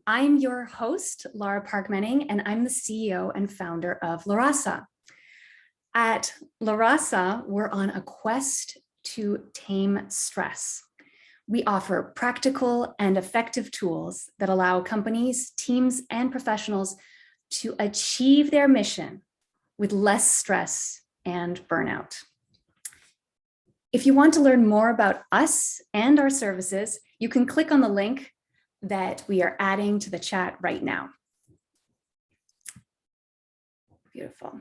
I'm your host, Lara Park Menning, and I'm the CEO and founder of LARASAH. At LARASAH, we're on a quest to tame stress. We offer practical and effective tools that allow companies, teams, and professionals to achieve their mission with less stress and burnout. If you want to learn more about us and our services, you can click on the link that we are adding to the chat right now. Beautiful.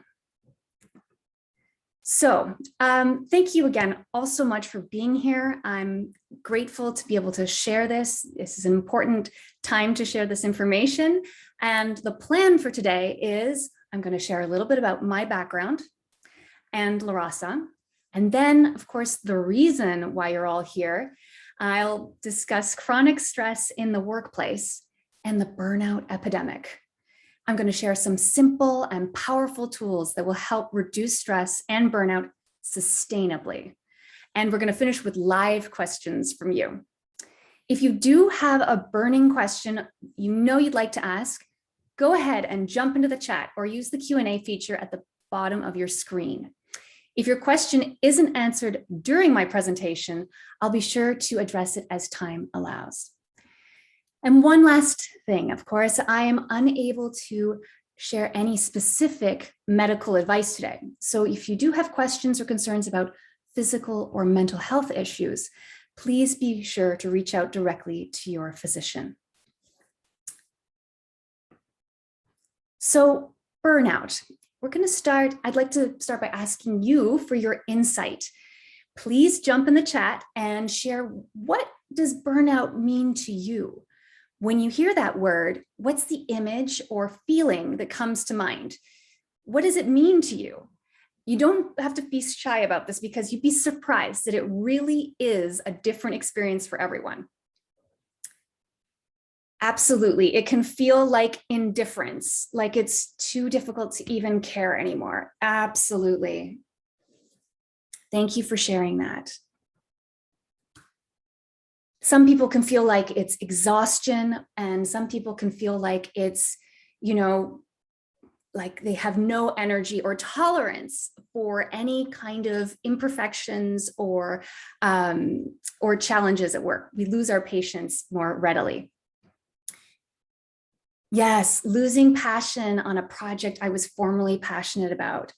So thank you again all so much for being here. I'm grateful to be able to share this. This is an important time to share this information. And the plan for today is I'm going to share a little bit about my background and LARASAH. And then, of course, the reason why you're all here. I'll discuss chronic stress in the workplace and the burnout epidemic. I'm going to share some simple and powerful tools that will help reduce stress and burnout sustainably. And we're going to finish with live questions from you. If you do have a burning question you know you'd like to ask, go ahead and jump into the chat or use the Q&A feature at the bottom of your screen. If your question isn't answered during my presentation, I'll be sure to address it as time allows. And one last thing, of course, I am unable to share any specific medical advice today. So if you do have questions or concerns about physical or mental health issues, please be sure to reach out directly to your physician. So burnout. I'd like to start by asking you for your insight. Please jump in the chat and share, what does burnout mean to you? When you hear that word, what's the image or feeling that comes to mind? What does it mean to you? You don't have to be shy about this because you'd be surprised that it really is a different experience for everyone. Absolutely. It can feel like indifference, like it's too difficult to even care anymore. Absolutely. Thank you for sharing that. Some people can feel like it's exhaustion, and some people can feel like it's, like they have no energy or tolerance for any kind of imperfections or challenges at work. We lose our patience more readily. Yes, losing passion on a project I was formerly passionate about.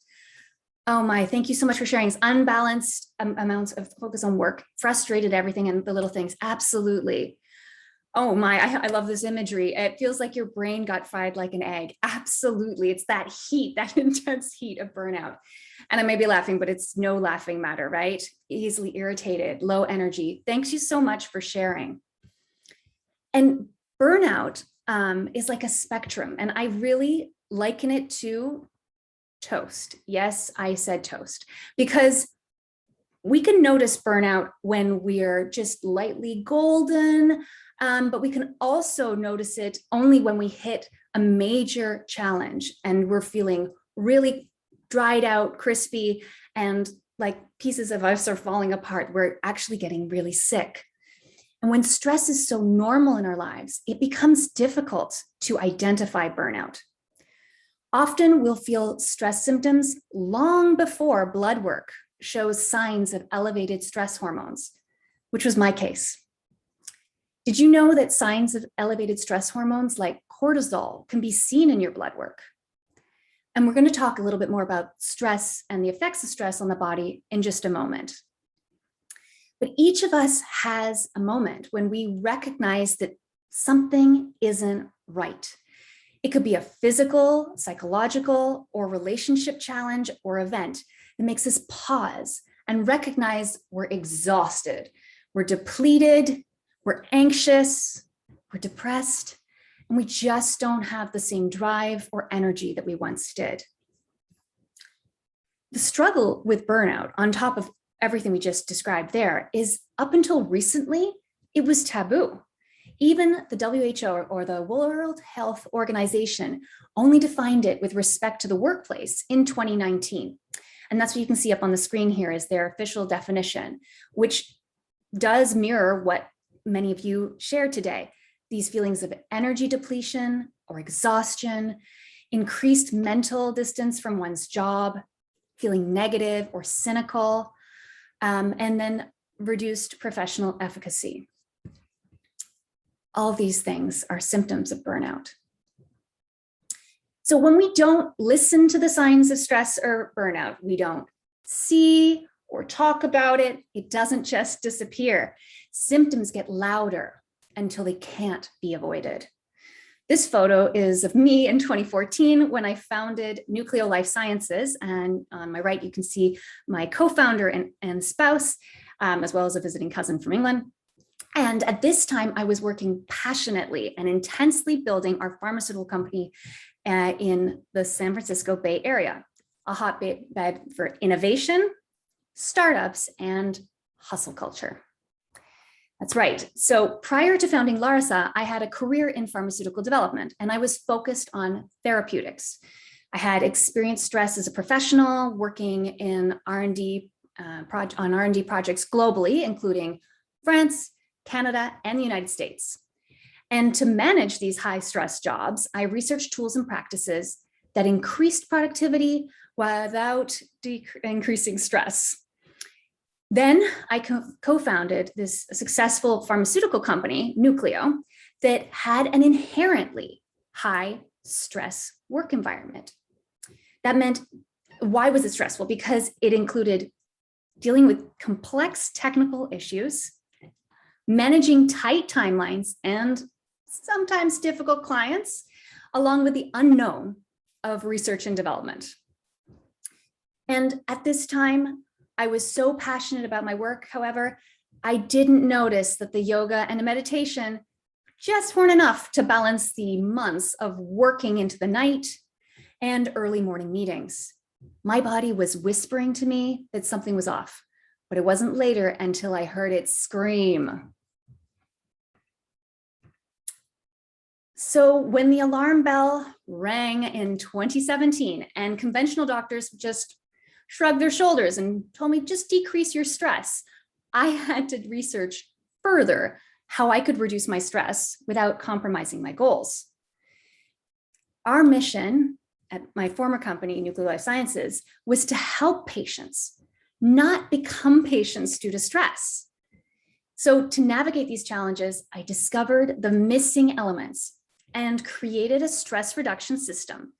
Oh my, thank you so much for sharing. It's unbalanced amounts of focus on work, frustrated everything and the little things. Absolutely. Oh my, I love this imagery. It feels like your brain got fried like an egg. Absolutely. It's that heat, that intense heat of burnout. And I may be laughing, but it's no laughing matter, right? Easily irritated, low energy. Thanks you so much for sharing. And burnout is like a spectrum, and I really liken it to toast. Yes, I said toast, because we can notice burnout when we're just lightly golden, but we can also notice it only when we hit a major challenge and we're feeling really dried out, crispy, and like pieces of us are falling apart. We're actually getting really sick. And when stress is so normal in our lives, it becomes difficult to identify burnout. Often we'll feel stress symptoms long before blood work shows signs of elevated stress hormones, which was my case. Did you know that signs of elevated stress hormones like cortisol can be seen in your blood work? And we're going to talk a little bit more about stress and the effects of stress on the body in just a moment. But each of us has a moment when we recognize that something isn't right. It could be a physical, psychological, or relationship challenge or event that makes us pause and recognize we're exhausted, we're depleted, we're anxious, we're depressed, and we just don't have the same drive or energy that we once did. The struggle with burnout, on top of everything we just described there, is up until recently, it was taboo. Even the WHO, or the World Health Organization, only defined it with respect to the workplace in 2019. And that's what you can see up on the screen here is their official definition, which does mirror what many of you shared today. these feelings of energy depletion or exhaustion, increased mental distance from one's job, feeling negative or cynical, and then reduced professional efficacy. All these things are symptoms of burnout. So when we don't listen to the signs of stress or burnout, we don't see or talk about it, it doesn't just disappear. Symptoms get louder until they can't be avoided. This photo is of me in 2014 when I founded Nucleo Life Sciences. And on my right, you can see my co-founder and spouse, as well as a visiting cousin from England. And at this time, I was working passionately and intensely building our pharmaceutical company in the San Francisco Bay Area, a hotbed for innovation, startups, and hustle culture. That's right. So prior to founding LARASAH, I had a career in pharmaceutical development, and I was focused on therapeutics. I had experienced stress as a professional, working in R&D on R&D projects globally, including France, Canada, and the United States. And to manage these high stress jobs, I researched tools and practices that increased productivity without increasing stress. Then I co-founded this successful pharmaceutical company, Nucleo, that had an inherently high stress work environment. That meant, why was it stressful? Because it included dealing with complex technical issues, managing tight timelines and sometimes difficult clients, along with the unknown of research and development. And at this time, I was so passionate about my work. However, I didn't notice that the yoga and the meditation just weren't enough to balance the months of working into the night and early morning meetings. My body was whispering to me that something was off, but it wasn't later until I heard it scream. So when the alarm bell rang in 2017 and conventional doctors just shrugged their shoulders and told me, just decrease your stress, I had to research further how I could reduce my stress without compromising my goals. Our mission at my former company, Nucleo Life Sciences, was to help patients, not become patients due to stress. So to navigate these challenges, I discovered the missing elements and created a stress reduction system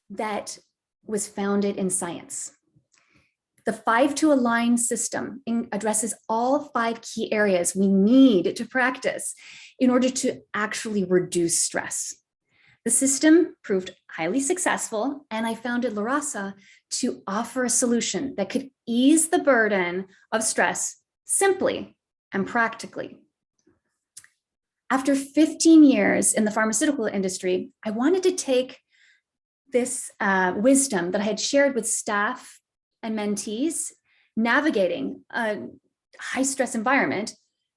that was founded in science. The 5-to-Align system addresses all 5 key areas we need to practice in order to actually reduce stress. The system proved highly successful, and I founded LARASAH to offer a solution that could ease the burden of stress simply and practically. After 15 years in the pharmaceutical industry, I wanted to take this wisdom that I had shared with staff and mentees navigating a high stress environment,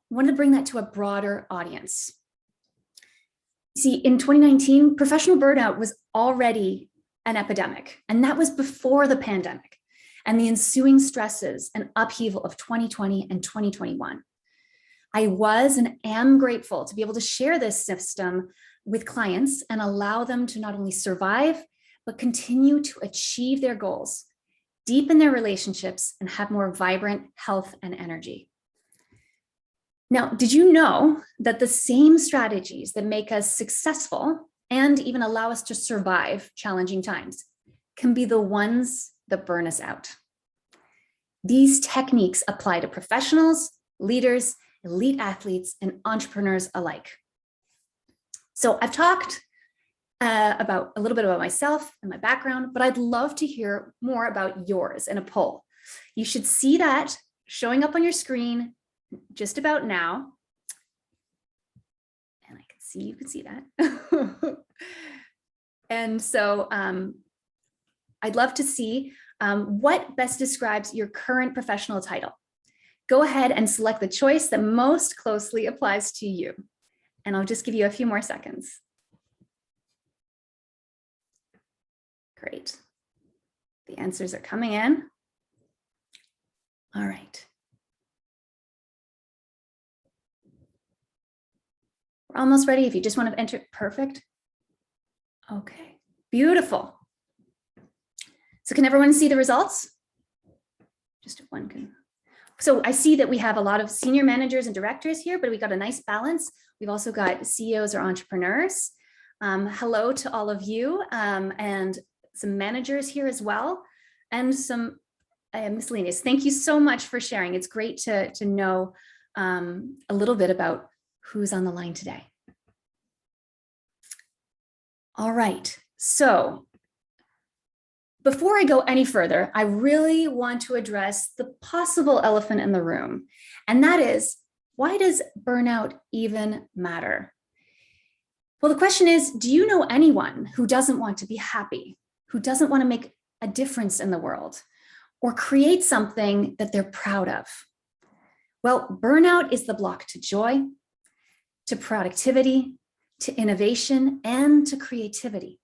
wanted to bring that to a broader audience. See, in 2019, professional burnout was already an epidemic, and that was before the pandemic and the ensuing stresses and upheaval of 2020 and 2021. I was and am grateful to be able to share this system with clients and allow them to not only survive, but continue to achieve their goals, deepen their relationships, and have more vibrant health and energy. Now, did you know that the same strategies that make us successful and even allow us to survive challenging times can be the ones that burn us out? These techniques apply to professionals, leaders, elite athletes, and entrepreneurs alike. So I've talked about a little bit about myself and my background, but I'd love to hear more about yours in a poll. You should see that showing up on your screen just about now. And I can see, you can see that. And so I'd love to see what best describes your current professional title. Go ahead and select the choice that most closely applies to you. And I'll just give you a few more seconds. Great. The answers are coming in. All right. We're almost ready. If you just want to enter, perfect. Okay, beautiful. So can everyone see the results? Just one can. So I see that we have a lot of senior managers and directors here, but we got a nice balance. We've also got CEOs or entrepreneurs. Hello to all of you, and some managers here as well, and some miscellaneous. Thank you so much for sharing. It's great to know a little bit about who's on the line today. All right, so before I go any further, I really want to address the possible elephant in the room, and that is, why does burnout even matter? Well, the question is, do you know anyone who doesn't want to be happy, who doesn't want to make a difference in the world, or create something that they're proud of? Well, burnout is the block to joy, to productivity, to innovation, and to creativity.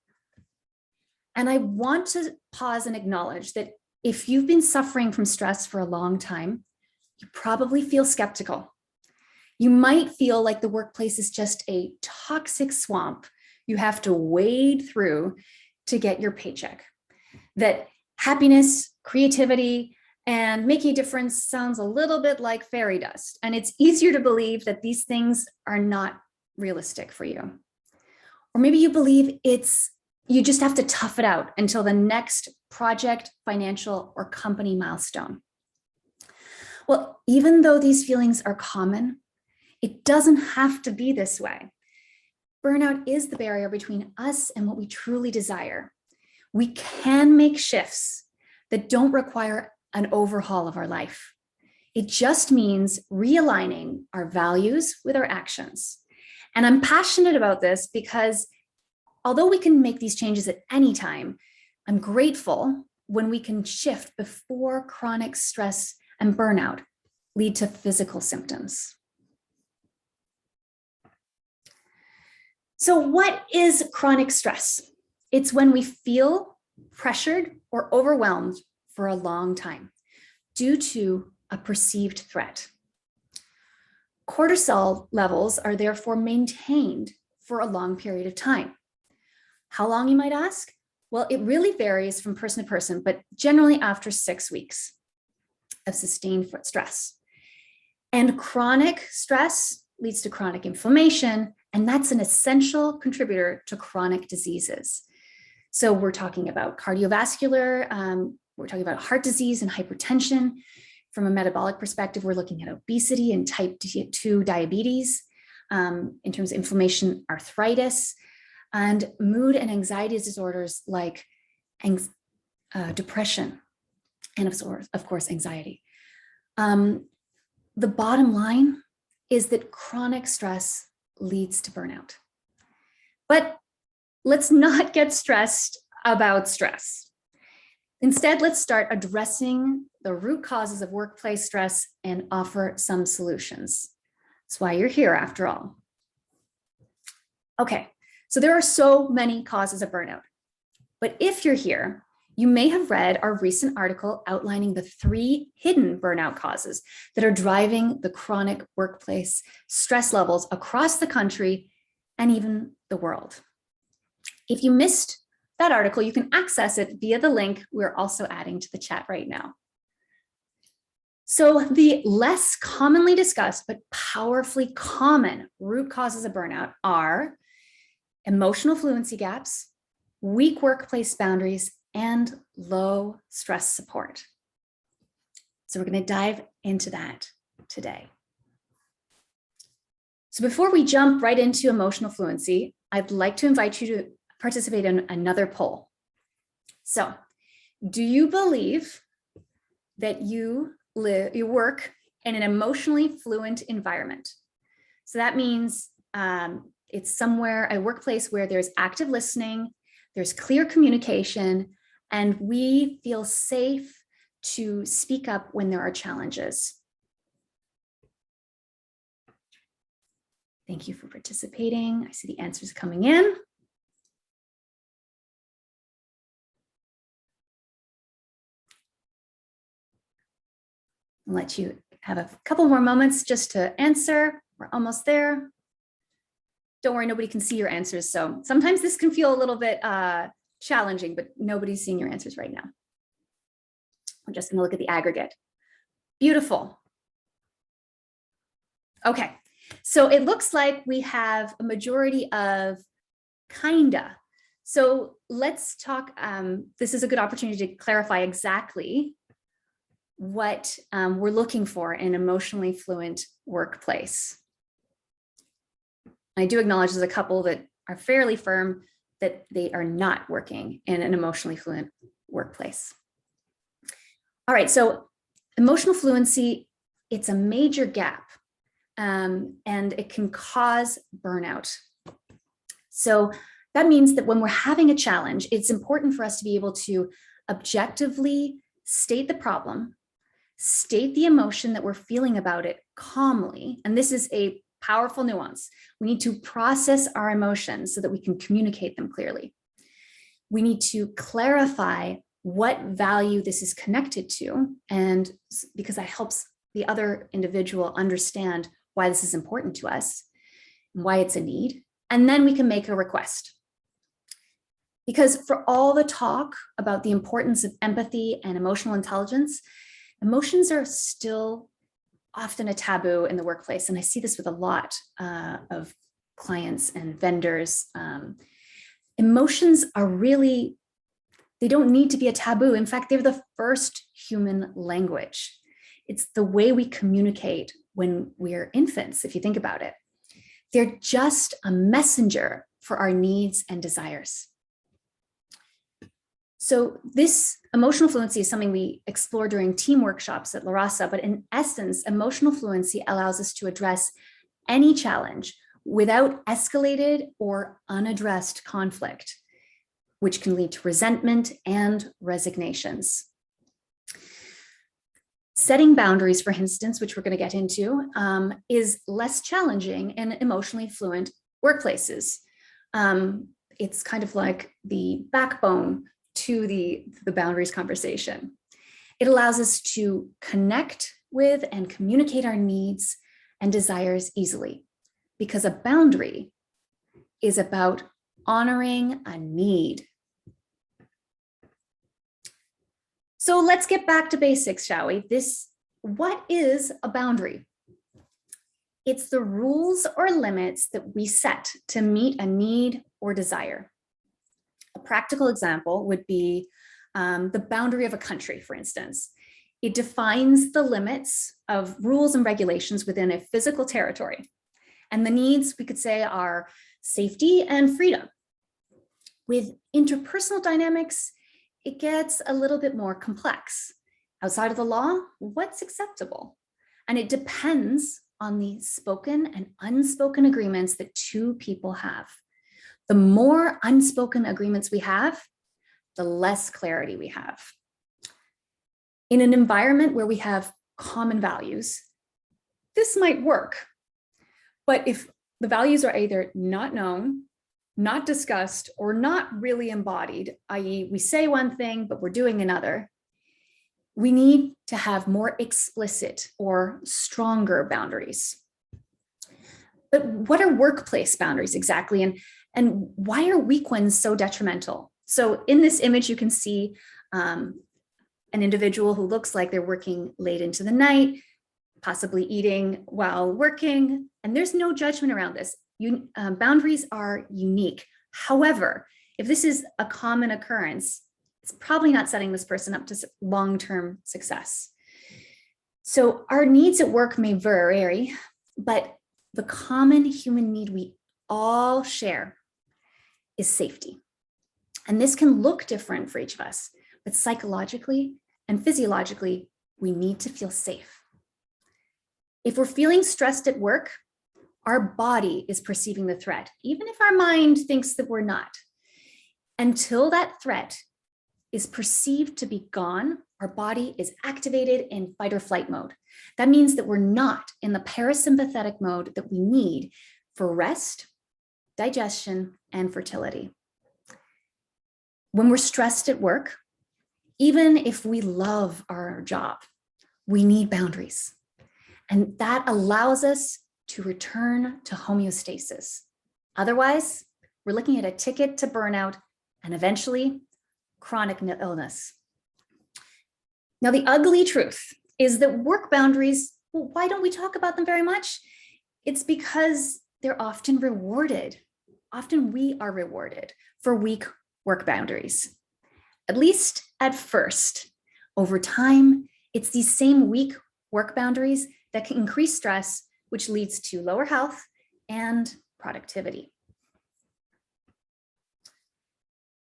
And I want to pause and acknowledge that if you've been suffering from stress for a long time, you probably feel skeptical. You might feel like the workplace is just a toxic swamp you have to wade through to get your paycheck. That happiness, creativity, and making a difference sounds a little bit like fairy dust. And it's easier to believe that these things are not realistic for you. Or maybe you believe you just have to tough it out until the next project, financial, or company milestone. Well, even though these feelings are common, it doesn't have to be this way. Burnout is the barrier between us and what we truly desire. We can make shifts that don't require an overhaul of our life. It just means realigning our values with our actions. And I'm passionate about this because although we can make these changes at any time, I'm grateful when we can shift before chronic stress and burnout lead to physical symptoms. So what is chronic stress? It's when we feel pressured or overwhelmed for a long time due to a perceived threat. Cortisol levels are therefore maintained for a long period of time. How long, you might ask? Well, it really varies from person to person, but generally after 6 weeks of sustained stress. And chronic stress leads to chronic inflammation, and that's an essential contributor to chronic diseases. So we're talking about cardiovascular, we're talking about heart disease and hypertension. From a metabolic perspective, we're looking at obesity and type 2 diabetes, in terms of inflammation, arthritis, and mood and anxiety disorders like depression, and of course, anxiety. The bottom line is that chronic stress leads to burnout. But let's not get stressed about stress. Instead, let's start addressing the root causes of workplace stress and offer some solutions. That's why you're here, after all. Okay, so there are so many causes of burnout. But if you're here, you may have read our recent article outlining the 3 hidden burnout causes that are driving the chronic workplace stress levels across the country and even the world. If you missed that article, you can access it via the link we're also adding to the chat right now. So the less commonly discussed but powerfully common root causes of burnout are emotional fluency gaps, weak workplace boundaries, and low stress support. So we're going to dive into that today. So before we jump right into emotional fluency, I'd like to invite you to participate in another poll. So, do you believe that you work in an emotionally fluent environment? So that means it's somewhere, a workplace where there's active listening, there's clear communication, and we feel safe to speak up when there are challenges. Thank you for participating. I see the answers coming in. I'll let you have a couple more moments just to answer. We're almost there. Don't worry, nobody can see your answers. So sometimes this can feel a little bit challenging, but nobody's seeing your answers right now. I'm just going to look at the aggregate. Beautiful. Okay, so it looks like we have a majority of kinda. So let's talk, this is a good opportunity to clarify exactly what we're looking for in an emotionally fluent workplace. I do acknowledge there's a couple that are fairly firm that they are not working in an emotionally fluent workplace. All right, so emotional fluency, it's a major gap, and it can cause burnout. So that means that when we're having a challenge, it's important for us to be able to objectively state the problem, state the emotion that we're feeling about it calmly. And this is a powerful nuance. We need to process our emotions so that we can communicate them clearly. We need to clarify what value this is connected to, and because that helps the other individual understand why this is important to us and why it's a need. And then we can make a request. Because for all the talk about the importance of empathy and emotional intelligence, emotions are still often a taboo in the workplace. And I see this with a lot of clients and vendors. Emotions are really, they don't need to be a taboo. In fact, they're the first human language. It's the way we communicate when we're infants, if you think about it. They're just a messenger for our needs and desires. So this emotional fluency is something we explore during team workshops at LARASAH, but in essence, emotional fluency allows us to address any challenge without escalated or unaddressed conflict, which can lead to resentment and resignations. Setting boundaries, for instance, which we're going to get into, is less challenging in emotionally fluent workplaces. It's kind of like the backbone to the boundaries conversation. It allows us to connect with and communicate our needs and desires easily, because a boundary is about honoring a need. So let's get back to basics, shall we? What is a boundary? It's the rules or limits that we set to meet a need or desire. A practical example would be the boundary of a country, for instance. It defines the limits of rules and regulations within a physical territory. And the needs, we could say, are safety and freedom. With interpersonal dynamics, it gets a little bit more complex. Outside of the law, what's acceptable? And it depends on the spoken and unspoken agreements that two people have. The more unspoken agreements we have, the less clarity we have. In an environment where we have common values, this might work. But if the values are either not known, not discussed, or not really embodied, i.e., we say one thing, but we're doing another, we need to have more explicit or stronger boundaries. But what are workplace boundaries exactly? And why are weak ones so detrimental? So in this image, you can see an individual who looks like they're working late into the night, possibly eating while working, and there's no judgment around this. Boundaries are unique. However, if this is a common occurrence, it's probably not setting this person up to long-term success. So our needs at work may vary, but the common human need we all share is safety. And this can look different for each of us, but psychologically and physiologically, we need to feel safe. If we're feeling stressed at work, our body is perceiving the threat, even if our mind thinks that we're not. Until that threat is perceived to be gone, our body is activated in fight or flight mode. That means that we're not in the parasympathetic mode that we need for rest, digestion, and fertility. When we're stressed at work, even if we love our job, we need boundaries. And that allows us to return to homeostasis, Otherwise, we're looking at a ticket to burnout and eventually chronic illness. Now, the ugly truth is that work boundaries, well, why don't we talk about them very much? It's because they're often rewarded. Often we are rewarded for weak work boundaries, at least at first. Over time, it's these same weak work boundaries that can increase stress, which leads to lower health and productivity.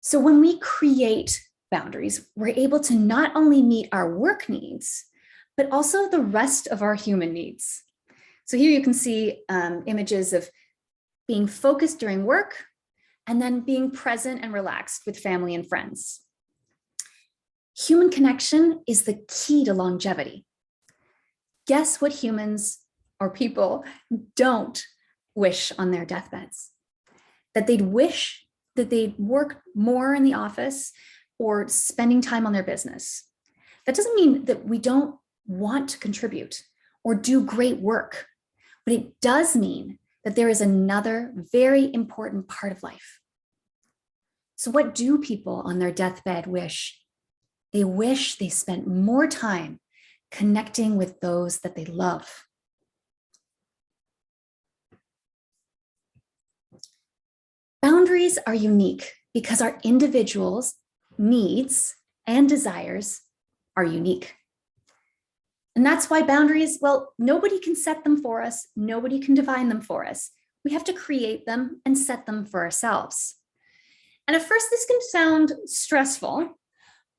So when we create boundaries, we're able to not only meet our work needs, but also the rest of our human needs. So here you can see images of being focused during work and then being present and relaxed with family and friends. Human connection is the key to longevity. Guess what humans or people don't wish on their deathbeds? That they'd wish that they'd work more in the office or spending time on their business. That doesn't mean that we don't want to contribute or do great work, but it does mean that there is another very important part of life. So what do people on their deathbed wish? They wish they spent more time connecting with those that they love. Boundaries are unique because our individuals' needs and desires are unique. And that's why boundaries, well, nobody can set them for us. Nobody can define them for us. We have to create them and set them for ourselves. And at first, this can sound stressful,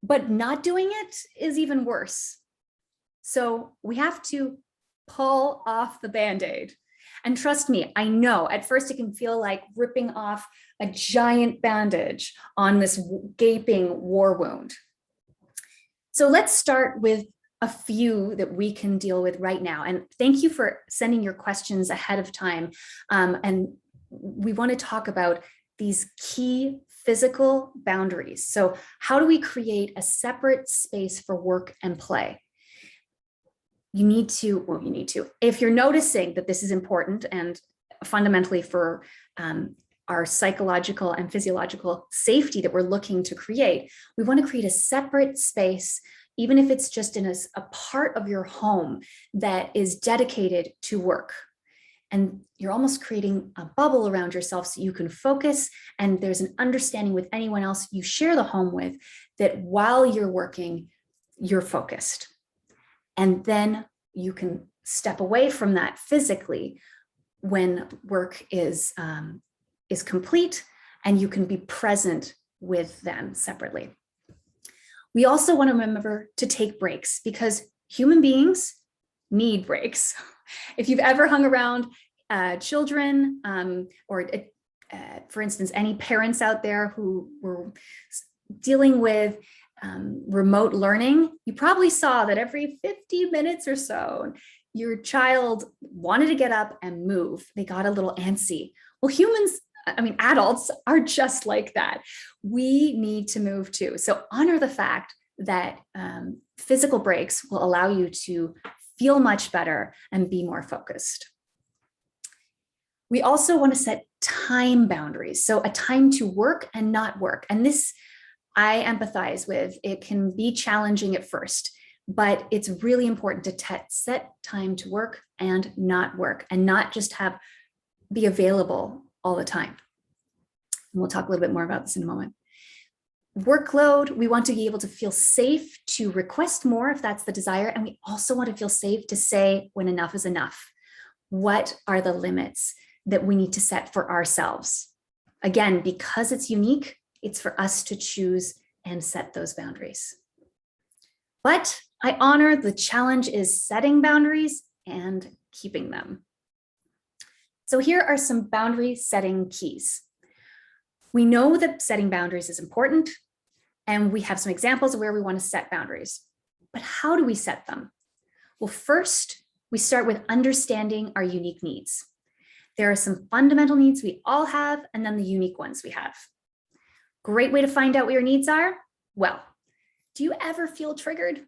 but not doing it is even worse. So we have to pull off the Band-Aid. And trust me, I know at first it can feel like ripping off a giant bandage on this gaping war wound. So let's start with a few that we can deal with right now. And thank you for sending your questions ahead of time. And we want to talk about these key physical boundaries. So how do we create a separate space for work and play? You need to, if you're noticing that this is important and fundamentally for our psychological and physiological safety that we're looking to create, we want to create a separate space, even if it's just in a part of your home that is dedicated to work. And you're almost creating a bubble around yourself so you can focus, and there's an understanding with anyone else you share the home with that while you're working, you're focused. And then you can step away from that physically when work is complete, and you can be present with them separately. We also want to remember to take breaks because human beings need breaks. If you've ever hung around children or for instance, any parents out there who were dealing with remote learning, you probably saw that every 50 minutes or so, your child wanted to get up and move. They got a little antsy. Well, adults are just like that. We need to move too. So honor the fact that physical breaks will allow you to feel much better and be more focused. We also want to set time boundaries. So a time to work and not work. And this I empathize with. It can be challenging at first, but it's really important to set time to work and not just be available all the time. And we'll talk a little bit more about this in a moment. Workload, we want to be able to feel safe to request more if that's the desire. And we also want to feel safe to say when enough is enough. What are the limits that we need to set for ourselves? Again, because it's unique, it's for us to choose and set those boundaries. But I honor the challenge is setting boundaries and keeping them. So here are some boundary setting keys. We know that setting boundaries is important, and we have some examples of where we want to set boundaries. But how do we set them? Well, first, we start with understanding our unique needs. There are some fundamental needs we all have, and then the unique ones we have. Great way to find out what your needs are? Well, do you ever feel triggered?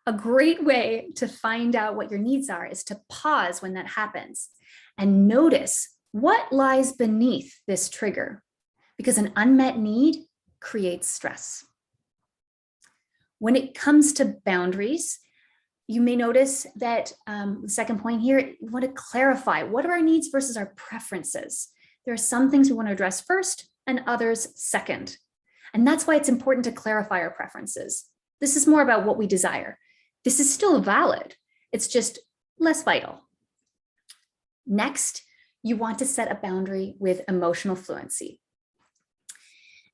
A great way to find out what your needs are is to pause when that happens and notice What lies beneath this trigger? Because an unmet need creates stress. When it comes to boundaries, you may notice that the second point here, you want to clarify what are our needs versus our preferences. There are some things we want to address first and others second. And that's why it's important to clarify our preferences. This is more about what we desire. This is still valid. It's just less vital. Next, you want to set a boundary with emotional fluency.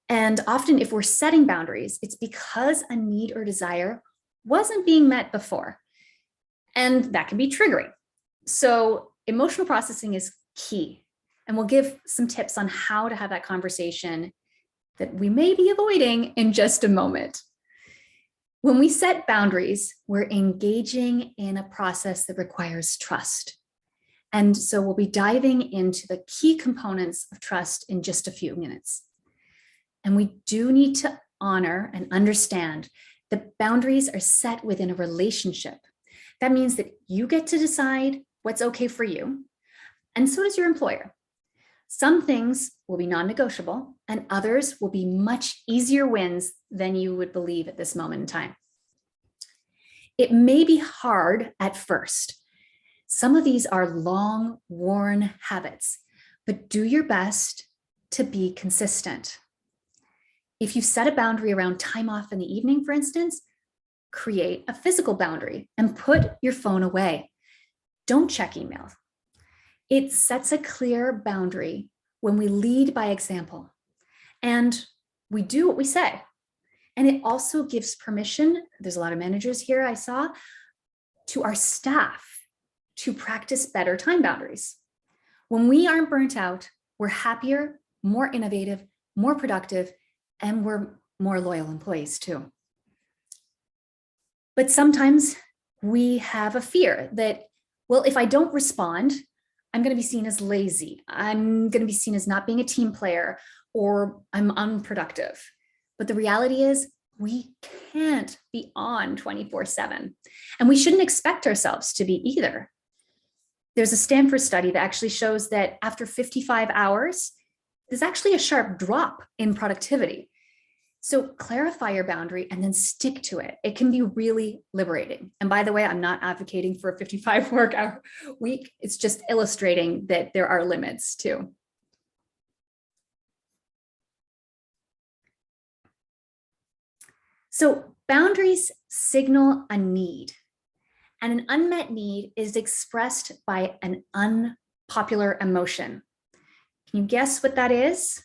And often if we're setting boundaries, it's because a need or desire wasn't being met before. And that can be triggering. So emotional processing is key. And we'll give some tips on how to have that conversation that we may be avoiding in just a moment. When we set boundaries, we're engaging in a process that requires trust. And so we'll be diving into the key components of trust in just a few minutes. And we do need to honor and understand that boundaries are set within a relationship. That means that you get to decide what's okay for you, and so does your employer. Some things will be non-negotiable, and others will be much easier wins than you would believe at this moment in time. It may be hard at first. Some of these are long-worn habits, but do your best to be consistent. If you set a boundary around time off in the evening, for instance, create a physical boundary and put your phone away. Don't check email. It sets a clear boundary when we lead by example and we do what we say. And it also gives permission, there's a lot of managers here I saw, to our staff to practice better time boundaries. When we aren't burnt out, we're happier, more innovative, more productive, and we're more loyal employees too. But sometimes we have a fear that, well, if I don't respond, I'm going to be seen as lazy. I'm going to be seen as not being a team player, or I'm unproductive. But the reality is we can't be on 24/7, and we shouldn't expect ourselves to be either. There's a Stanford study that actually shows that after 55 hours, there's actually a sharp drop in productivity. So clarify your boundary and then stick to it. It can be really liberating. And by the way, I'm not advocating for a 55 work hour week. It's just illustrating that there are limits too. So boundaries signal a need, and an unmet need is expressed by an unpopular emotion. Can you guess what that is?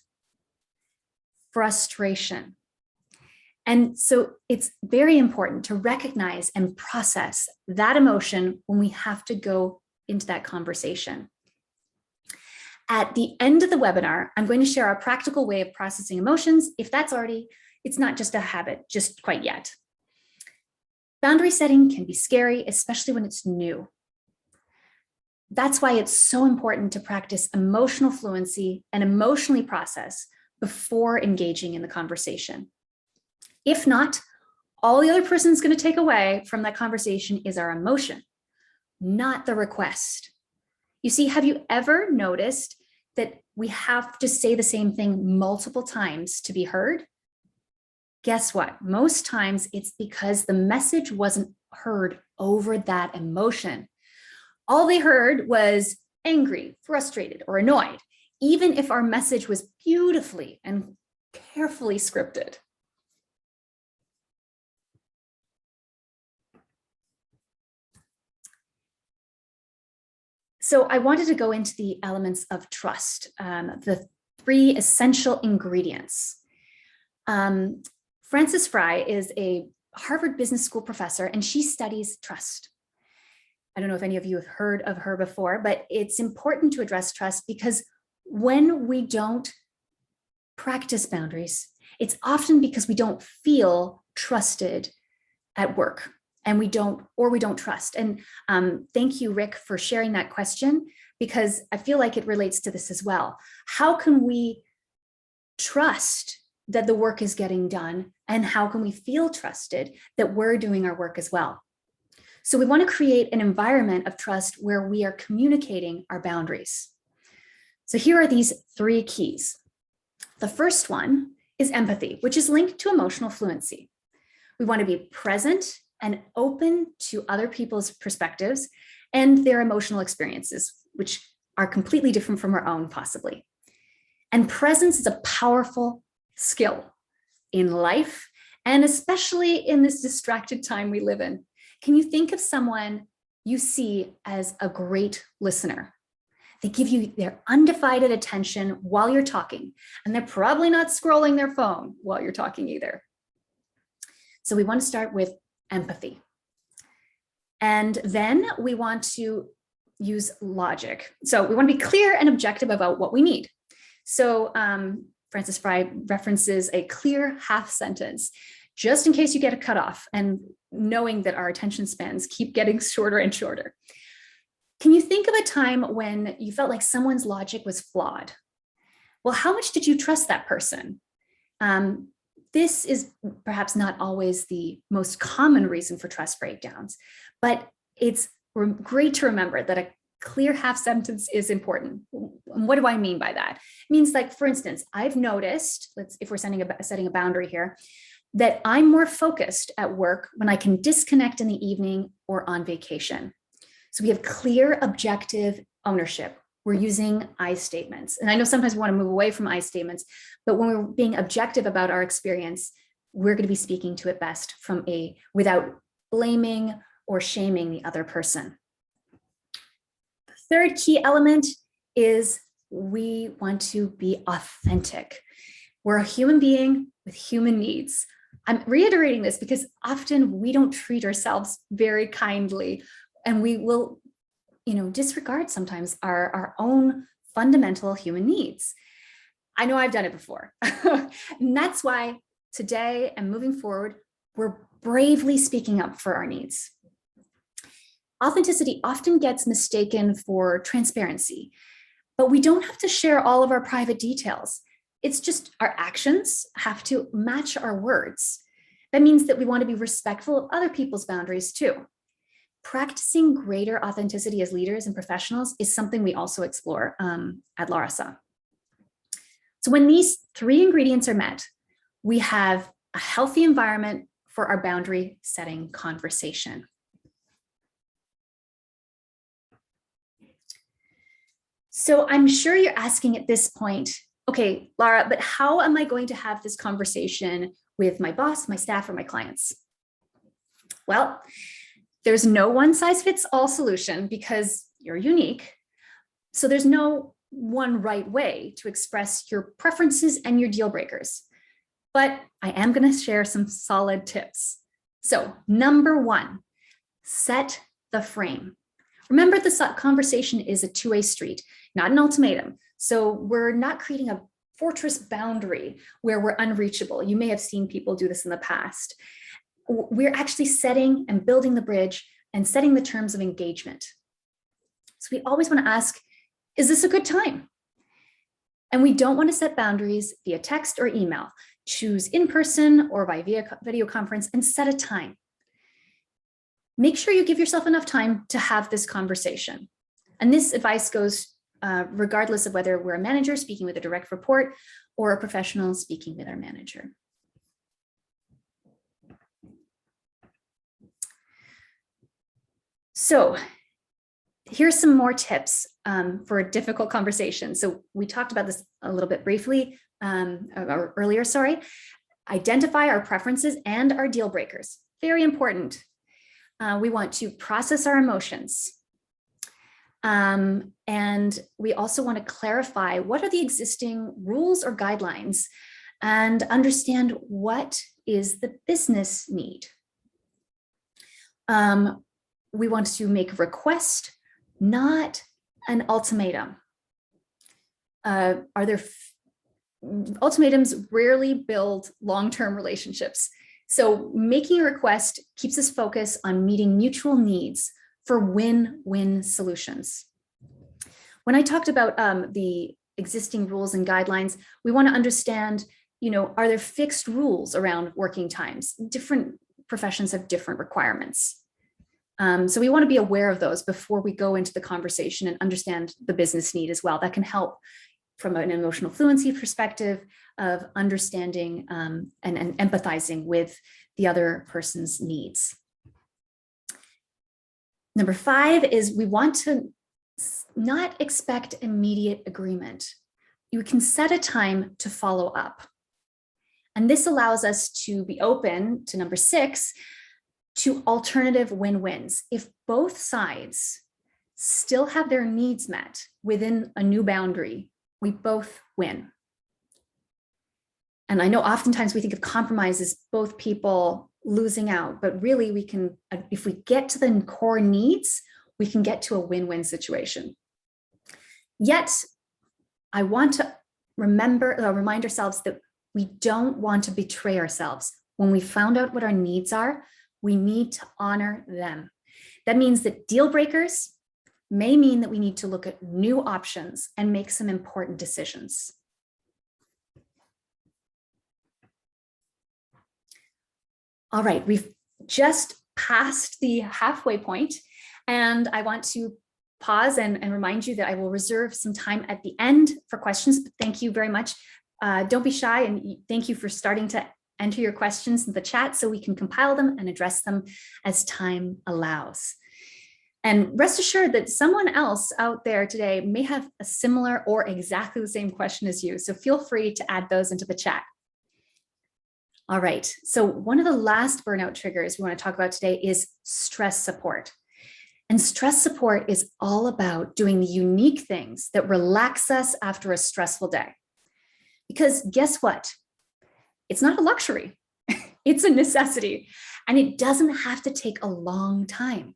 Frustration. And so it's very important to recognize and process that emotion when we have to go into that conversation. At the end of the webinar, I'm going to share a practical way of processing emotions. If that's already, it's not just a habit, just quite yet. Boundary setting can be scary, especially when it's new. That's why it's so important to practice emotional fluency and emotionally process before engaging in the conversation. If not, all the other person's going to take away from that conversation is our emotion, not the request. You see, have you ever noticed that we have to say the same thing multiple times to be heard? Guess what? Most times it's because the message wasn't heard over that emotion. All they heard was angry, frustrated, or annoyed, even if our message was beautifully and carefully scripted. So I wanted to go into the elements of trust, the 3 essential ingredients. Frances Fry is a Harvard Business School professor, and she studies trust. I don't know if any of you have heard of her before, but it's important to address trust because when we don't practice boundaries, it's often because we don't feel trusted at work. And we don't trust. And thank you, Rick, for sharing that question, because I feel like it relates to this as well. How can we trust that the work is getting done? And how can we feel trusted that we're doing our work as well? So we want to create an environment of trust where we are communicating our boundaries. So here are these 3 keys. The first one is empathy, which is linked to emotional fluency. We want to be present and open to other people's perspectives and their emotional experiences, which are completely different from our own, possibly. And presence is a powerful skill in life, and especially in this distracted time we live in. Can you think of someone you see as a great listener? They give you their undivided attention while you're talking, and they're probably not scrolling their phone while you're talking either. So we want to start with empathy. And then we want to use logic. So we want to be clear and objective about what we need. So Francis Fry references a clear half sentence, just in case you get a cutoff, and knowing that our attention spans keep getting shorter and shorter. Can you think of a time when you felt like someone's logic was flawed? Well, how much did you trust that person? This is perhaps not always the most common reason for trust breakdowns, but it's great to remember that a clear half sentence is important. What do I mean by that? It means, like, for instance, I've noticed, if we're setting a boundary here, that I'm more focused at work when I can disconnect in the evening or on vacation. So we have clear, objective ownership. We're using I statements. And I know sometimes we want to move away from I statements, but when we're being objective about our experience, we're going to be speaking to it best without blaming or shaming the other person. The third key element is we want to be authentic. We're a human being with human needs. I'm reiterating this because often we don't treat ourselves very kindly, and we will, disregard sometimes our own fundamental human needs. I know I've done it before. And that's why today and moving forward, we're bravely speaking up for our needs. Authenticity often gets mistaken for transparency, but we don't have to share all of our private details. It's just our actions have to match our words. That means that we want to be respectful of other people's boundaries too. Practicing greater authenticity as leaders and professionals is something we also explore at LARASAH. So when these 3 ingredients are met, we have a healthy environment for our boundary setting conversation. So I'm sure you're asking at this point, okay, Lara, but how am I going to have this conversation with my boss, my staff, or my clients? Well, there's no one size fits all solution because you're unique. So there's no one right way to express your preferences and your deal breakers. But I am going to share some solid tips. So number 1, set the frame. Remember, the conversation is a two-way street, not an ultimatum. So we're not creating a fortress boundary where we're unreachable. You may have seen people do this in the past. We're actually setting and building the bridge and setting the terms of engagement. So we always want to ask, is this a good time? And we don't want to set boundaries via text or email. Choose in person or by video conference and set a time. Make sure you give yourself enough time to have this conversation. And this advice goes regardless of whether we're a manager speaking with a direct report or a professional speaking with our manager. So here's some more tips for a difficult conversation. So we talked about this a little bit briefly earlier, sorry. Identify our preferences and our deal breakers. Very important. We want to process our emotions. And we also want to clarify what are the existing rules or guidelines and understand what is the business need. We want to make a request, not an ultimatum. Ultimatums rarely build long-term relationships. So making a request keeps us focused on meeting mutual needs for win-win solutions. When I talked about the existing rules and guidelines, we want to understand, are there fixed rules around working times? Different professions have different requirements. So we want to be aware of those before we go into the conversation and understand the business need as well. That can help from an emotional fluency perspective of understanding and empathizing with the other person's needs. Number 5 is we want to not expect immediate agreement. You can set a time to follow up. And this allows us to be open to number 6, to alternative win-wins. If both sides still have their needs met within a new boundary, we both win. And I know oftentimes we think of compromise as both people losing out, but really we can, if we get to the core needs, we can get to a win-win situation. Yet, I want to remind ourselves that we don't want to betray ourselves. When we found out what our needs are, we need to honor them. That means that deal breakers may mean that we need to look at new options and make some important decisions. All right, we've just passed the halfway point, and I want to pause and remind you that I will reserve some time at the end for questions. But thank you very much. Don't be shy, and thank you for starting to enter your questions in the chat so we can compile them and address them as time allows. And rest assured that someone else out there today may have a similar or exactly the same question as you. So feel free to add those into the chat. All right, so one of the last burnout triggers we want to talk about today is stress support. And stress support is all about doing the unique things that relax us after a stressful day. Because guess what? It's not a luxury, it's a necessity, and it doesn't have to take a long time.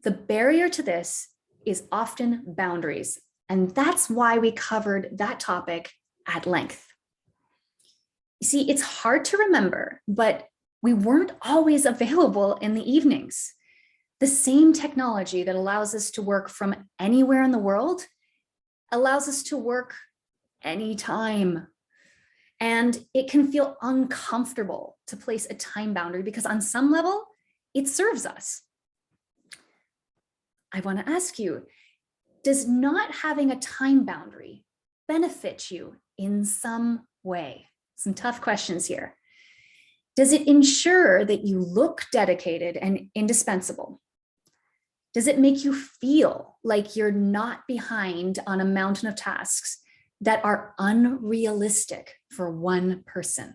The barrier to this is often boundaries, and that's why we covered that topic at length. You see, it's hard to remember, but we weren't always available in the evenings. The same technology that allows us to work from anywhere in the world allows us to work anytime. And it can feel uncomfortable to place a time boundary because on some level, it serves us. I want to ask you, does not having a time boundary benefit you in some way? Some tough questions here. Does it ensure that you look dedicated and indispensable? Does it make you feel like you're not behind on a mountain of tasks that are unrealistic for one person?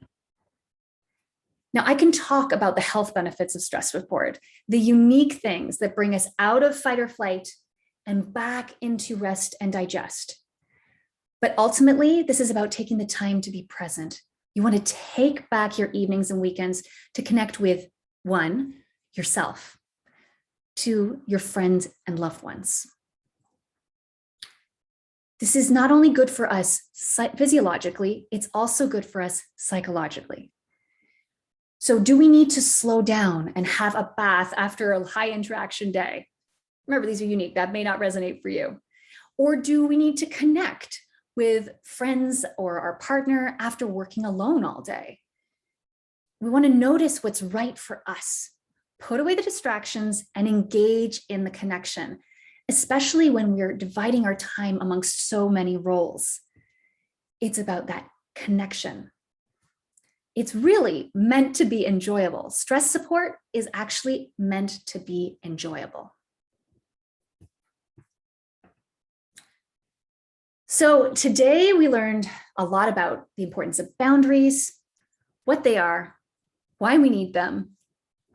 Now, I can talk about the health benefits of stress support, the unique things that bring us out of fight or flight and back into rest and digest. But ultimately, this is about taking the time to be present. You want to take back your evenings and weekends to connect with 1, yourself, 2, your friends and loved ones. This is not only good for us physiologically, it's also good for us psychologically. So do we need to slow down and have a bath after a high interaction day? Remember, these are unique. That may not resonate for you. Or do we need to connect with friends or our partner after working alone all day? We want to notice what's right for us, put away the distractions and engage in the connection, especially when we're dividing our time amongst so many roles. It's about that connection. It's really meant to be enjoyable. Stress support is actually meant to be enjoyable. So today we learned a lot about the importance of boundaries, what they are, why we need them,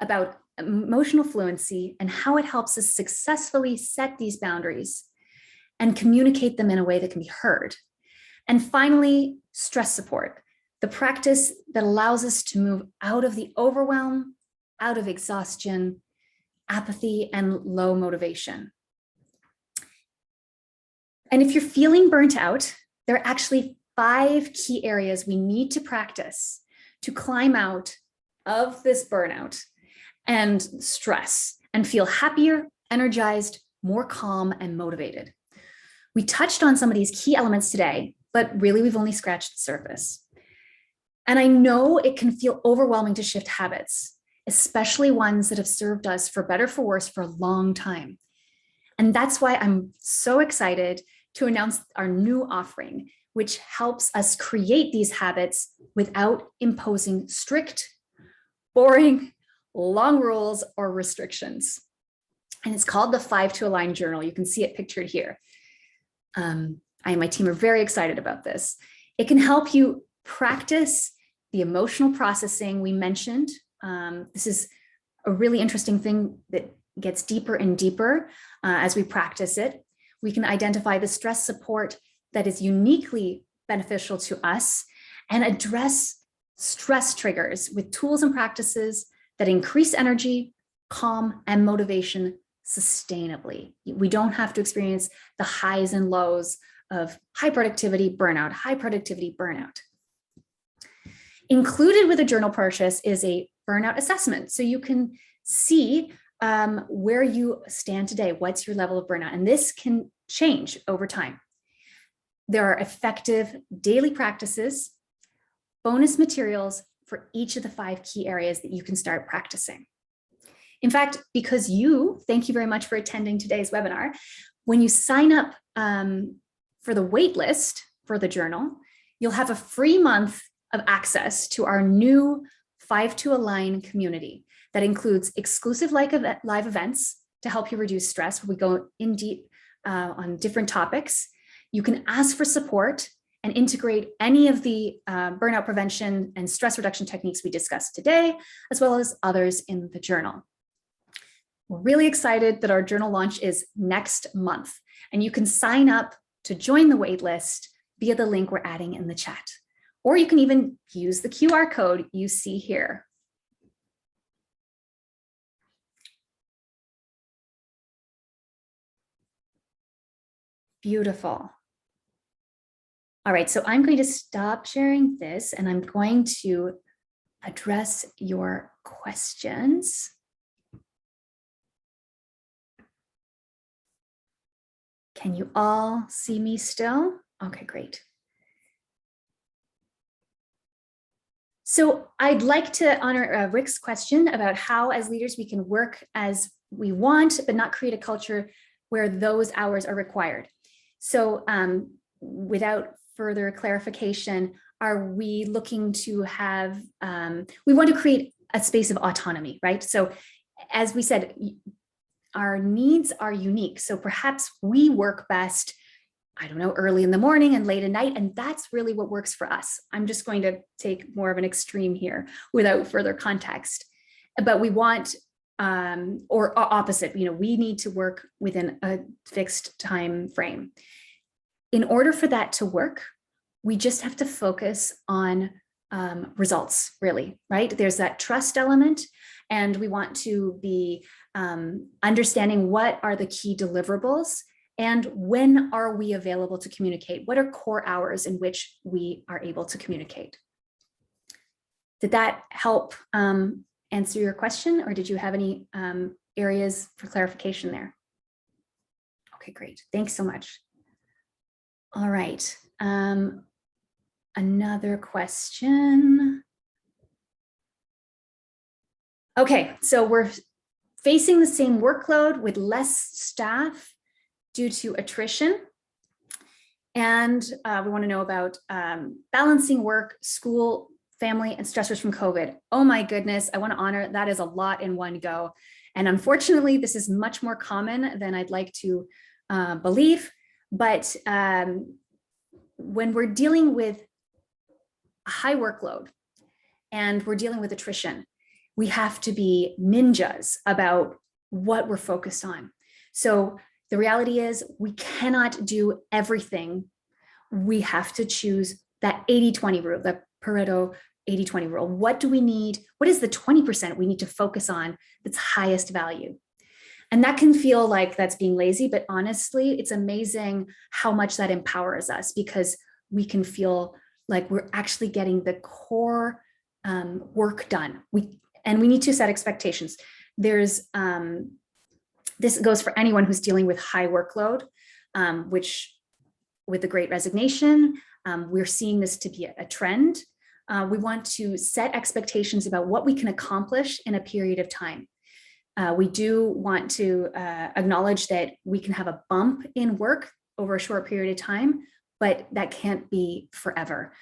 about emotional fluency and how it helps us successfully set these boundaries and communicate them in a way that can be heard. And finally, stress support, the practice that allows us to move out of the overwhelm, out of exhaustion, apathy, and low motivation. And if you're feeling burnt out, there are actually 5 key areas we need to practice to climb out of this burnout and stress and feel happier, energized, more calm, and motivated. We touched on some of these key elements today, but really we've only scratched the surface. And I know it can feel overwhelming to shift habits, especially ones that have served us for better, for worse, for a long time. And that's why I'm so excited to announce our new offering, which helps us create these habits without imposing strict, boring, long rules or restrictions. And it's called the 5 to Align Journal. You can see it pictured here. I and my team are very excited about this. It can help you practice the emotional processing we mentioned. This is a really interesting thing that gets deeper and deeper as we practice it. We can identify the stress support that is uniquely beneficial to us and address stress triggers with tools and practices that increase energy, calm, and motivation sustainably. We don't have to experience the highs and lows of high productivity burnout, high productivity burnout. Included with a journal purchase is a burnout assessment. So you can see where you stand today, what's your level of burnout, and this can change over time. There are effective daily practices, bonus materials for each of the 5 key areas that you can start practicing. In fact, because thank you very much for attending today's webinar. When you sign up for the wait list for the journal, you'll have a free month of access to our new 5 to Align community that includes exclusive live events to help you reduce stress. We go in deep on different topics. You can ask for support and integrate any of the burnout prevention and stress reduction techniques we discussed today, as well as others in the journal. We're really excited that our journal launch is next month, and you can sign up to join the waitlist via the link we're adding in the chat. Or you can even use the QR code you see here. Beautiful. All right, so I'm going to stop sharing this and I'm going to address your questions. Can you all see me still? Okay, great. So I'd like to honor Rick's question about how, as leaders, we can work as we want, but not create a culture where those hours are required. So without further clarification, are we looking to have, we want to create a space of autonomy, right? So as we said, our needs are unique. So perhaps we work best, I don't know, early in the morning and late at night, and that's really what works for us. I'm just going to take more of an extreme here without further context, but we want, or opposite, we need to work within a fixed time frame. In order for that to work, we just have to focus on results, really, right? There's that trust element, and we want to be understanding what are the key deliverables and when are we available to communicate? What are core hours in which we are able to communicate? Did that help answer your question, or did you have any areas for clarification there? Okay, great. Thanks so much. All right. Another question. Okay, so we're facing the same workload with less staff due to attrition. And we want to know about balancing work, school, family, and stressors from COVID. Oh my goodness, I want to honor that is a lot in one go. And unfortunately, this is much more common than I'd like to believe. But when we're dealing with a high workload and we're dealing with attrition, we have to be ninjas about what we're focused on. So the reality is we cannot do everything. We have to choose that 80-20 rule, the Pareto 80-20 rule. What do we need? What is the 20% we need to focus on that's highest value? And that can feel like that's being lazy, but honestly, it's amazing how much that empowers us, because we can feel like we're actually getting the core work done. And we need to set expectations. There's, this goes for anyone who's dealing with high workload, which with the Great Resignation, we're seeing this to be a trend. We want to set expectations about what we can accomplish in a period of time. We do want to acknowledge that we can have a bump in work over a short period of time, but that can't be forever.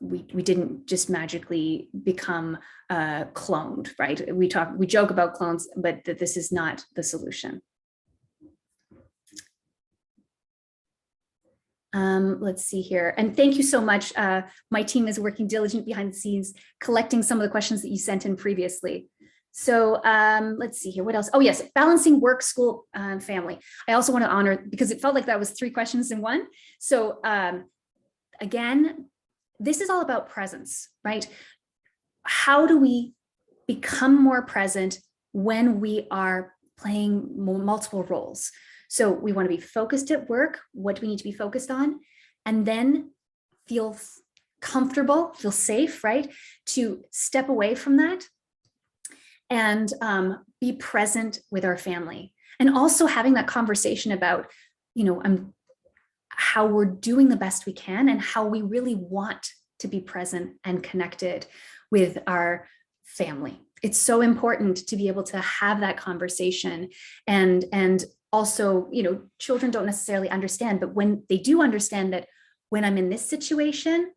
We didn't just magically become cloned, right? We joke about clones, but that this is not the solution. Let's see here. And thank you so much. My team is working diligently behind the scenes, collecting some of the questions that you sent in previously. So let's see here. What else? Oh, yes. Balancing work, school, family. I also want to honor, because it felt like that was 3 questions in one. So again, this is all about presence, right? How do we become more present when we are playing multiple roles? So we want to be focused at work. What do we need to be focused on? And then feel comfortable, feel safe, right? To step away from that and be present with our family. And also having that conversation about, how we're doing the best we can and how we really want to be present and connected with our family. It's so important to be able to have that conversation. And also, children don't necessarily understand, but when they do understand that when I'm in this situation,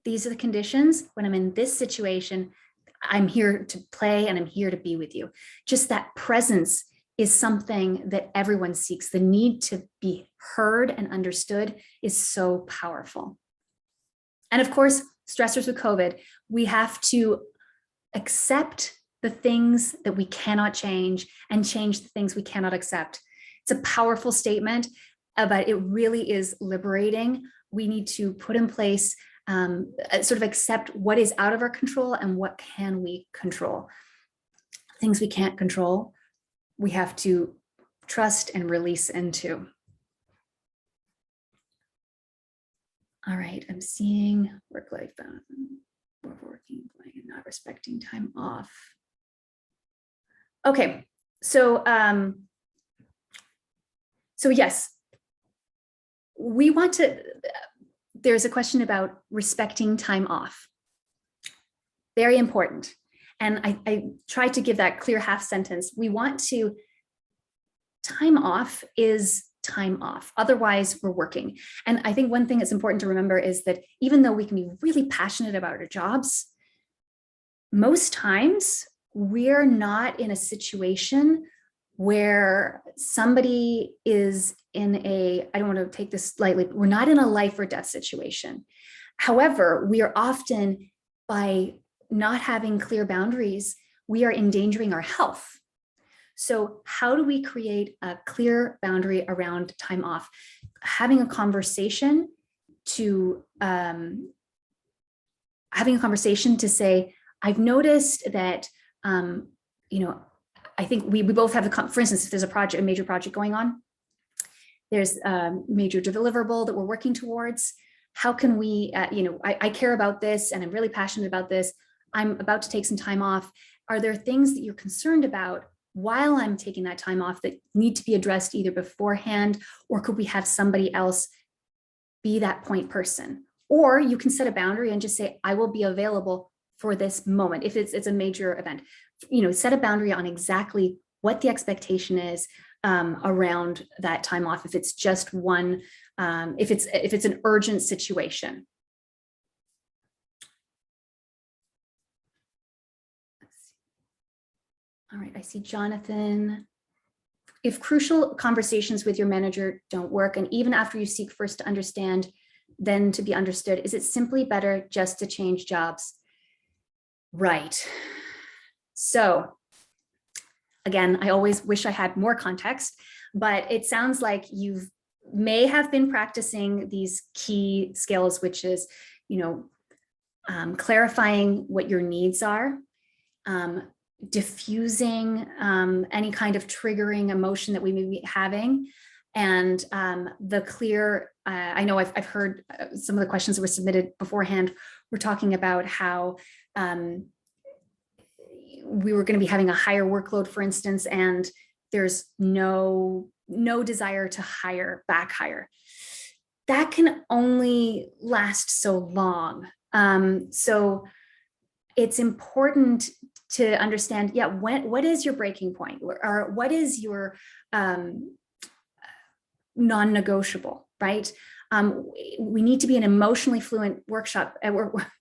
these are the conditions. When I'm in this situation, I'm here to play and I'm here to be with you. Just that presence is something that everyone seeks. The need to be heard and understood is so powerful. And of course, stressors with COVID, we have to accept the things that we cannot change and change the things we cannot accept. It's a powerful statement, but it really is liberating. We need to put in place, sort of accept what is out of our control and what can we control. Things we can't control, we have to trust and release into. All right, I'm seeing work-life balance, working, playing, and not respecting time off. Okay, so yes, we want to, there's a question about respecting time off. Very important. And I tried to give that clear half sentence. We want to, time off is time off. Otherwise, we're working. And I think one thing that's important to remember is that even though we can be really passionate about our jobs, most times we're not in a situation where somebody is in a, I don't want to take this lightly, we're not in a life or death situation. However, we are often, by not having clear boundaries, we are endangering our health. So how do we create a clear boundary around time off? Having a conversation to say, I've noticed that, I think we both have the, for instance, if there's a major project going on, there's a major deliverable that we're working towards. How can we, I care about this and I'm really passionate about this. I'm about to take some time off. Are there things that you're concerned about while I'm taking that time off that need to be addressed either beforehand, or could we have somebody else be that point person? Or you can set a boundary and just say, I will be available for this moment. If it's a major event, set a boundary on exactly what the expectation is around that time off. If it's just one, if it's an urgent situation. All right, I see Jonathan. If crucial conversations with your manager don't work, and even after you seek first to understand, then to be understood, is it simply better just to change jobs? Right. So again, I always wish I had more context, but it sounds like you may have been practicing these key skills, which is, clarifying what your needs are, diffusing any kind of triggering emotion that we may be having, and the clear, I know I've heard some of the questions that were submitted beforehand, we're talking about how we were going to be having a higher workload, for instance, and there's no desire to back hire. That can only last so long. So it's important to understand, yeah, what is your breaking point, or what is your non-negotiable, right? We need to be an emotionally fluent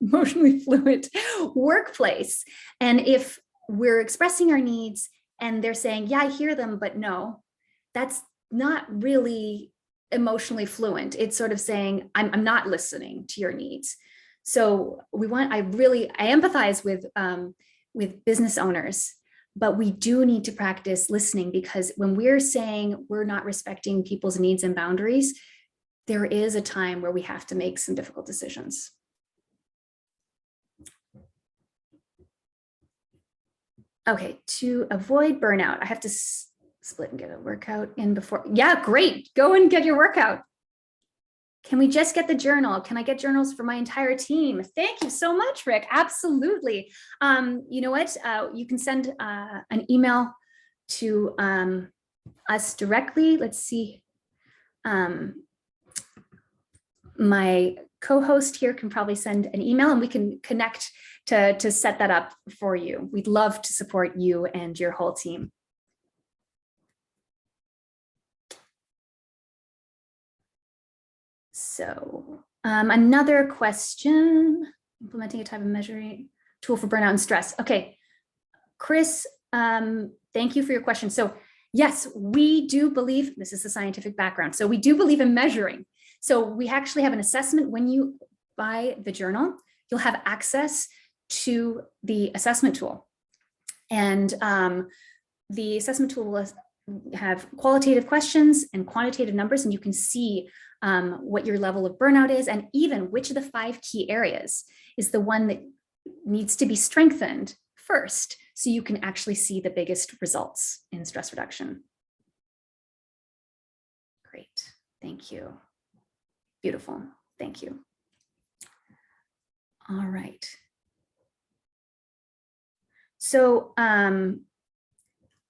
emotionally fluent workplace. And if we're expressing our needs and they're saying, yeah, I hear them, but no, that's not really emotionally fluent. It's sort of saying, I'm not listening to your needs. So I empathize with business owners, but we do need to practice listening, because when we're saying we're not respecting people's needs and boundaries, there is a time where we have to make some difficult decisions. Okay, to avoid burnout, I have to split and get a workout in before. Yeah, great. Go and get your workout. Can we just get the journal? Can I get journals for my entire team? Thank you so much, Rick. Absolutely. You know what? You can send an email to us directly. Let's see. My co-host here can probably send an email and we can connect to set that up for you. We'd love to support you and your whole team. So another question, implementing a type of measuring tool for burnout and stress. Okay, Chris, thank you for your question. So yes, we do believe, this is the scientific background, so we do believe in measuring. So we actually have an assessment. When you buy the journal, you'll have access to the assessment tool. And the assessment tool will have qualitative questions and quantitative numbers, and you can see what your level of burnout is, and even which of the 5 key areas is the one that needs to be strengthened first, so you can actually see the biggest results in stress reduction. Great, thank you. Beautiful, thank you. All right. So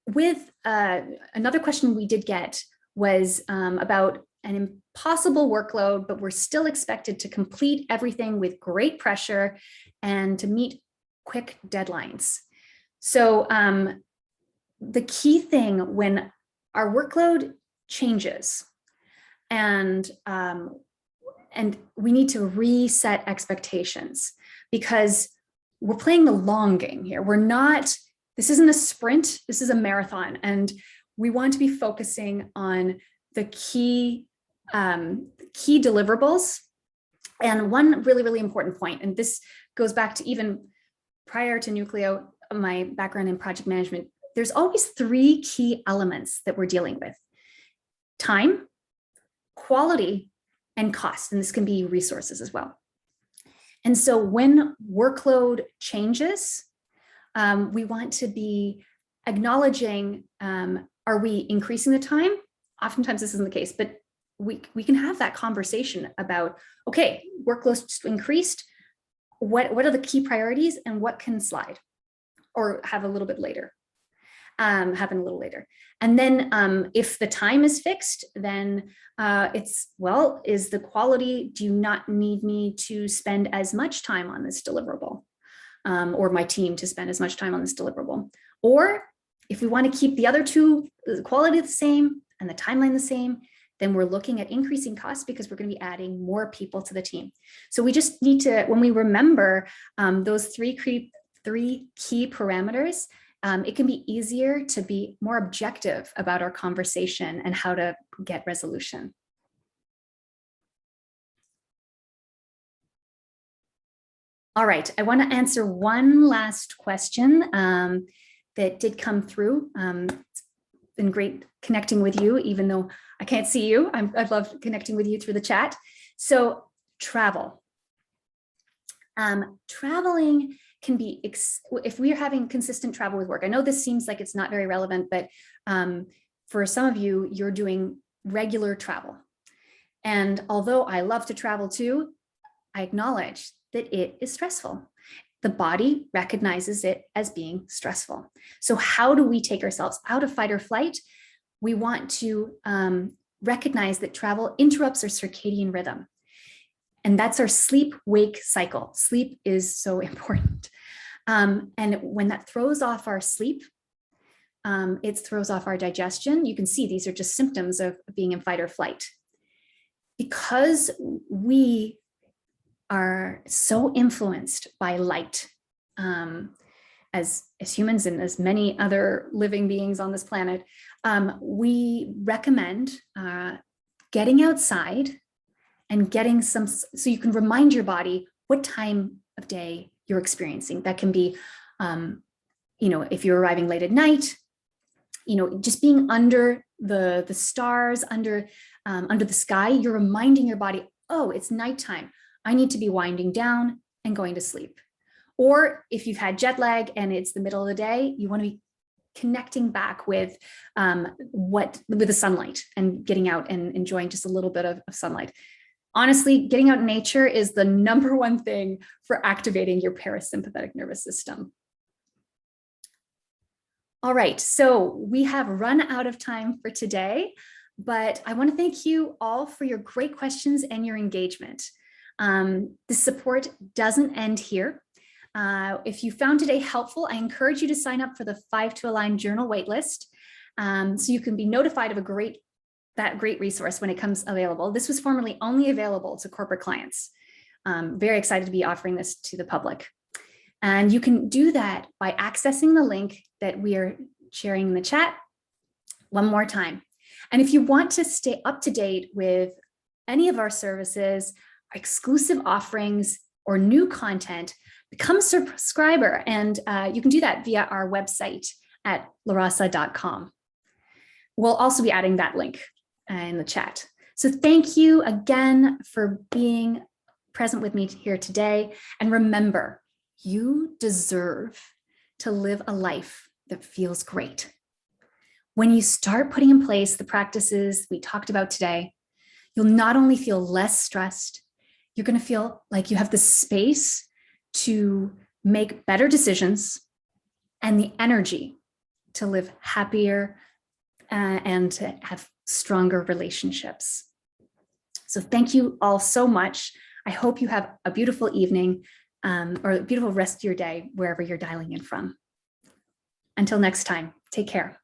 with another question we did get was about an impossible workload, but we're still expected to complete everything with great pressure and to meet quick deadlines. So the key thing when our workload changes and we need to reset expectations, because we're playing the long game here. This isn't a sprint, this is a marathon, and we want to be focusing on the key deliverables. And one really, really important point, and this goes back to even prior to Nucleo, my background in project management, there's always 3 key elements that we're dealing with: time, quality, and cost. And this can be resources as well. And so when workload changes, we want to be acknowledging, are we increasing the time? Oftentimes this isn't the case, but we can have that conversation about, okay, workload's increased. What are the key priorities and what can slide or have a little bit later, happen a little later. And then if the time is fixed, then is the quality, do you not need me to spend as much time on this deliverable, or my team to spend as much time on this deliverable? Or if we want to keep the other 2, the quality the same and the timeline the same, then we're looking at increasing costs because we're going to be adding more people to the team. So we just need to, when we remember those 3 key parameters, it can be easier to be more objective about our conversation and how to get resolution. All right, I want to answer one last question that did come through. It's been great connecting with you, even though I can't see you. I've loved connecting with you through the chat. So travel. Traveling can be, if we are having consistent travel with work, I know this seems like it's not very relevant, but for some of you, you're doing regular travel. And although I love to travel too, I acknowledge that it is stressful. The body recognizes it as being stressful. So how do we take ourselves out of fight or flight? We want to recognize that travel interrupts our circadian rhythm. And that's our sleep-wake cycle. Sleep is so important. And when that throws off our sleep, it throws off our digestion. You can see these are just symptoms of being in fight or flight. Because we are so influenced by light, as humans and as many other living beings on this planet, we recommend getting outside and getting some, so you can remind your body what time of day you're experiencing. That can be, if you're arriving late at night, just being under the stars, under the sky, you're reminding your body, oh, it's nighttime. I need to be winding down and going to sleep. Or if you've had jet lag and it's the middle of the day, you want to be connecting back with the sunlight and getting out and enjoying just a little bit of sunlight. Honestly, getting out in nature is the number one thing for activating your parasympathetic nervous system. All right, so we have run out of time for today, but I want to thank you all for your great questions and your engagement. The support doesn't end here. If you found today helpful, I encourage you to sign up for the 5 to Align journal waitlist, so you can be notified of that great resource when it comes available. This was formerly only available to corporate clients. Very excited to be offering this to the public. And you can do that by accessing the link that we are sharing in the chat one more time. And if you want to stay up to date with any of our services, exclusive offerings, or new content, become a subscriber. And you can do that via our website at larasah.com. We'll also be adding that link in the chat. So thank you again for being present with me here today. And remember, you deserve to live a life that feels great. When you start putting in place the practices we talked about today, you'll not only feel less stressed, you're going to feel like you have the space to make better decisions and the energy to live happier and to have stronger relationships. So thank you all so much. I hope you have a beautiful evening or a beautiful rest of your day, wherever you're dialing in from. Until next time, take care.